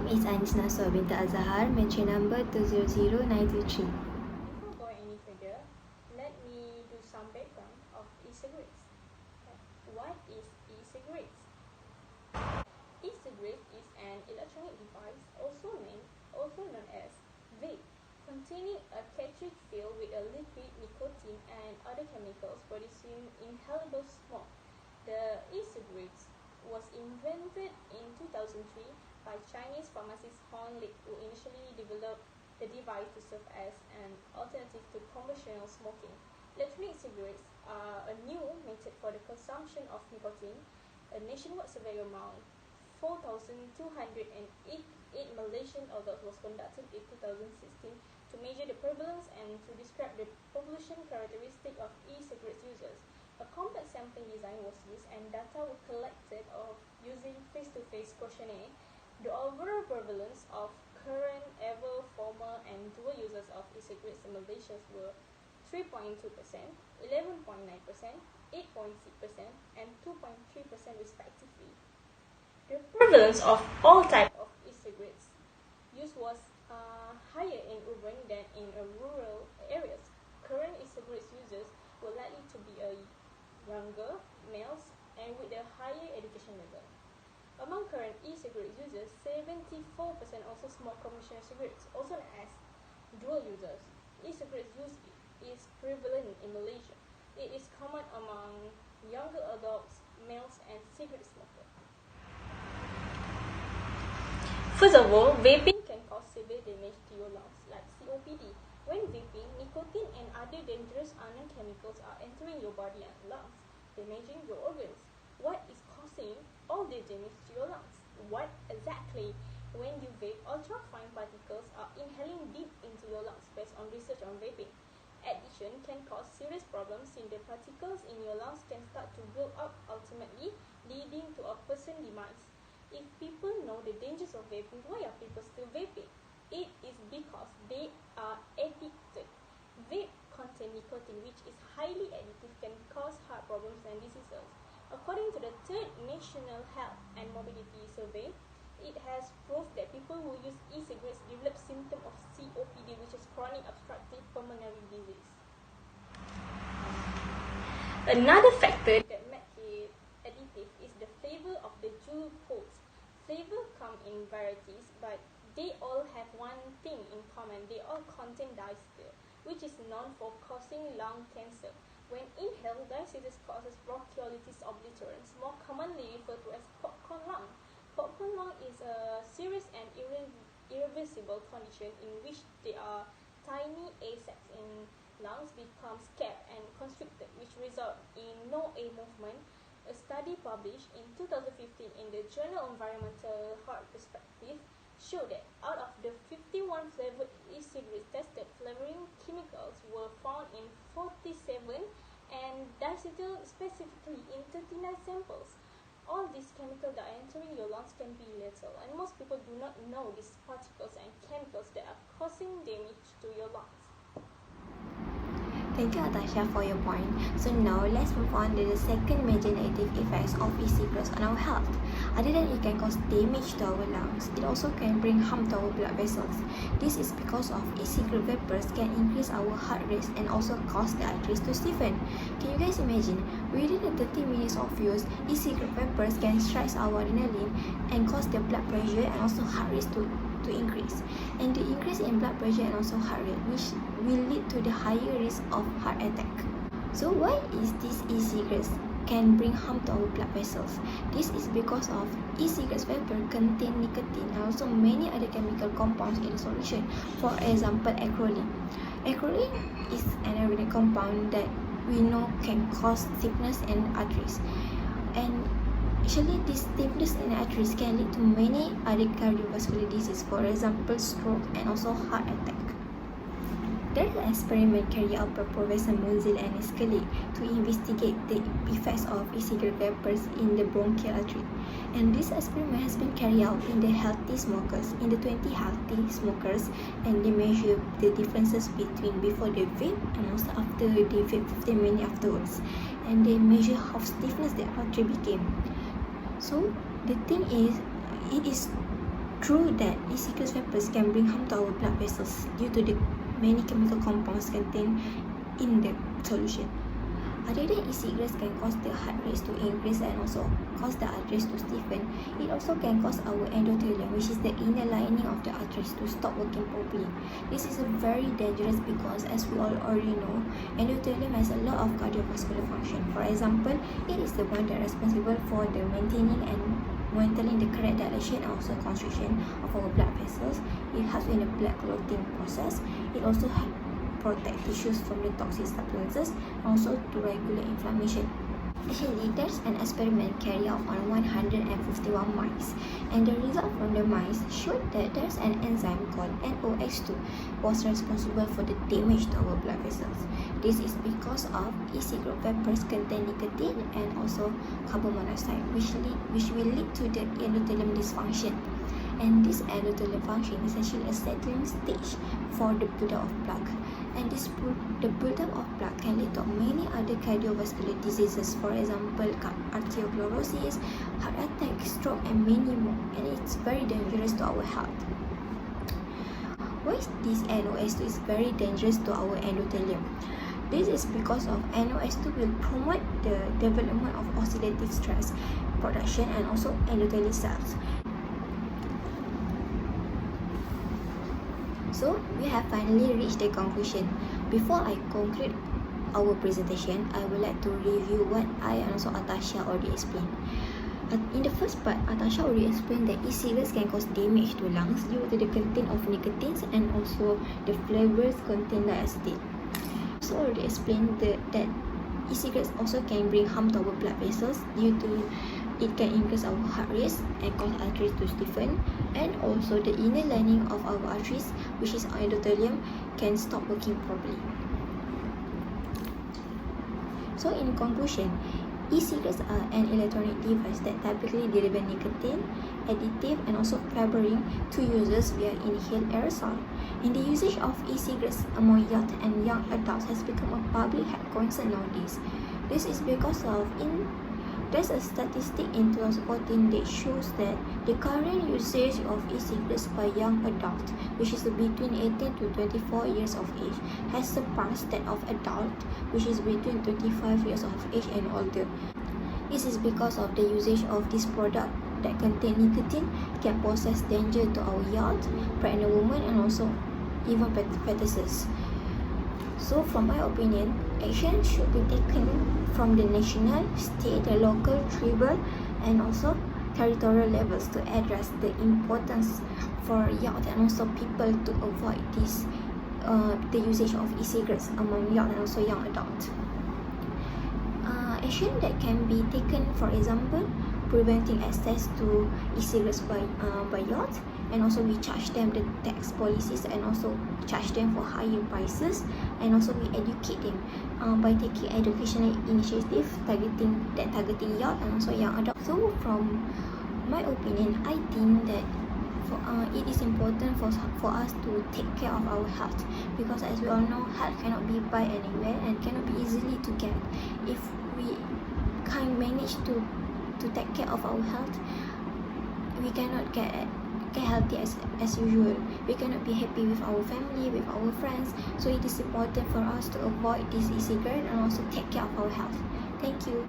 name is Anis Naswa Binta Azahar, mention number 200923. Before going any further, let me do some background of e-cigarettes. What is e-cigarettes? E-cigarette is an electronic device, also known as vape, containing a cartridge filled with a liquid, nicotine, and other chemicals producing inhalable smoke. The e-cigarettes was invented in 2003 by Chinese pharmacist Hong Lik, who initially developed the device to serve as an alternative to conventional smoking. Electronic cigarettes are a new method for the consumption of nicotine. A nationwide survey among 4,288 Malaysian adults was conducted in 2016 to measure the prevalence and to describe the population characteristic of e-cigarettes users. A complex sampling design was used and data were collected using face-to-face questionnaire. The overall prevalence of current, ever, former, and dual users of e-cigarettes in Malaysia were 3.2%, 11.9%, 8.6%, and 2.3% respectively. The prevalence of all types of e-cigarettes use was higher in urban than in rural areas. Current e-cigarettes users were likely to be younger, males, and with a higher education level. Among current e-cigarette users, 74% also smoke conventional cigarettes, also known as dual users. E-cigarettes use is prevalent in Malaysia. It is common among younger adults, males, and cigarette smokers. First of all, vaping can cause severe damage to your lungs, like COPD. When vaping, nicotine and other dangerous unknown chemicals are entering your body and lungs, damaging your organs. What is causing all the damage to your lungs? What exactly? When you vape, ultrafine particles are inhaling deep into your lungs based on research on vaping. Addiction can cause serious problems since the particles in your lungs can start to build up, ultimately leading to a person's demise. If people know the dangers of vaping, why are people still vaping? It is because they are addicted. Vape contain nicotine, which is highly addictive, can cause heart problems and diseases. According to the third National Health and Mobility Survey, it has proved that people who use e-cigarettes develop symptoms of COPD, which is chronic obstructive pulmonary disease. Another factor that makes it addictive is the flavor of the juul pods. Flavor come in varieties, but they all have one thing in common. They all contain diacetyl, which is known for causing lung cancer. When inhaled, diacetyl causes bronchiolitis obliterans, more commonly referred to as popcorn lung. Popcorn lung is a serious and irreversible condition in which there are tiny air sacs in lungs become capped and constricted, which result in no air movement. A study published in 2015 in the journal Environmental Heart Perspective showed that out of the 51 flavored e-cigarettes tested, flavoring chemicals were found in 47 and diacetyl specifically in 39 samples. All these chemicals that are entering your lungs can be lethal, and most people do not know these particles and chemicals that are causing damage to your lungs. Thank you, Atasha, for your point. So now let's move on to the second major negative effects of e-cigarettes on our health. Other than it can cause damage to our lungs, it also can bring harm to our blood vessels. This is because of e-cigarette vapors can increase our heart rate and also cause the arteries to stiffen. Can you guys imagine? Within the 30 minutes of use, e-cigarette vapors can stress our adrenaline and cause the blood pressure and also heart rate to increase. And the increase in blood pressure and also heart rate, which will lead to the higher risk of heart attack. So why is these e-cigarettes can bring harm to our blood vessels? This is because of e-cigarettes vapor contain nicotine and also many other chemical compounds in the solution. For example, acrolein. Acrolein is an organic compound that we know can cause stiffness in arteries. And actually, this stiffness in arteries can lead to many other cardiovascular diseases, for example, stroke and also heart attack. There is an experiment carried out by Professor Munzil and his colleague to investigate the effects of e-cigarette vapors in the bronchial artery. And this experiment has been carried out in the healthy smokers, in the 20 healthy smokers, and they measure the differences between before they vape and also after they vape 15 minutes afterwards. And they measure how stiffness the artery became. So the thing is, it is True that e-cigarette vapors can bring harm to our blood vessels due to the many chemical compounds contained in the solution. Other than e-cigarettes can cause the heart rate to increase and also cause the arteries to stiffen, it also can cause our endothelium, which is the inner lining of the arteries, to stop working properly. This is very dangerous because, as we all already know, endothelium has a lot of cardiovascular function. For example, it is the one that is responsible for the maintaining and monitoring the correct dilation and also constriction of our blood vessels. It helps in the blood clotting process. It also protect tissues from the toxic substances and also to regulate inflammation. Actually, there's an experiment carried out on 151 mice, and the result from the mice showed that there's an enzyme called NOx2 was responsible for the damage to our blood vessels. This is because of e-cigarette vapors contain nicotine and also carbon monoxide, which will lead to the endothelium dysfunction. And this endothelial function is actually a settling stage for the buildup of plaque. And the buildup of plaque can lead to many other cardiovascular diseases, for example, arteriosclerosis, heart attack, stroke, and many more. And it's very dangerous to our health. Why is this NOx2 is very dangerous to our endothelium? This is because of NOx2 will promote the development of oxidative stress production and also endothelial cells. So, we have finally reached the conclusion. Before I conclude our presentation, I would like to review what I and also Atasha already explained. In the first part, Atasha already explained that e-cigarettes can cause damage to lungs due to the content of nicotines and also the flavors contain acetate. Also already explained that e-cigarettes also can bring harm to our blood vessels due to it can increase our heart rate and cause arteries to stiffen, and also the inner lining of our arteries, which is our endothelium, can stop working properly. So in conclusion, e-cigarettes are an electronic device that typically deliver nicotine, additive, and also flavoring to users via inhaled aerosol. And the usage of e-cigarettes among youth and young adults has become a public health concern nowadays. This is because of there's a statistic in 2014 that shows that the current usage of e-cigarettes by young adults, which is between 18 to 24 years of age, has surpassed that of adults, which is between 25 years of age and older. This is because of the usage of this product that contain nicotine can pose danger to our youth, pregnant women, and also even fetuses. So from my opinion, action should be taken from the national, state, local, tribal, and also territorial levels to address the importance for youth and also people to avoid this the usage of e-cigarettes among young and also young adults. Action that can be taken, for example, preventing access to e-cigarettes by youth, and also we charge them the tax policies and also charge them for higher prices, and also we educate them by taking educational initiative targeting youth and also young adults. So from my opinion, I think that it is important for us to take care of our health, because as we all know, health cannot be buy anywhere and cannot be easily to get. If we can't manage to take care of our health, we cannot get healthy as usual. We cannot be happy with our family, with our friends. So it is important for us to avoid this e-cigarette and also take care of our health. Thank you.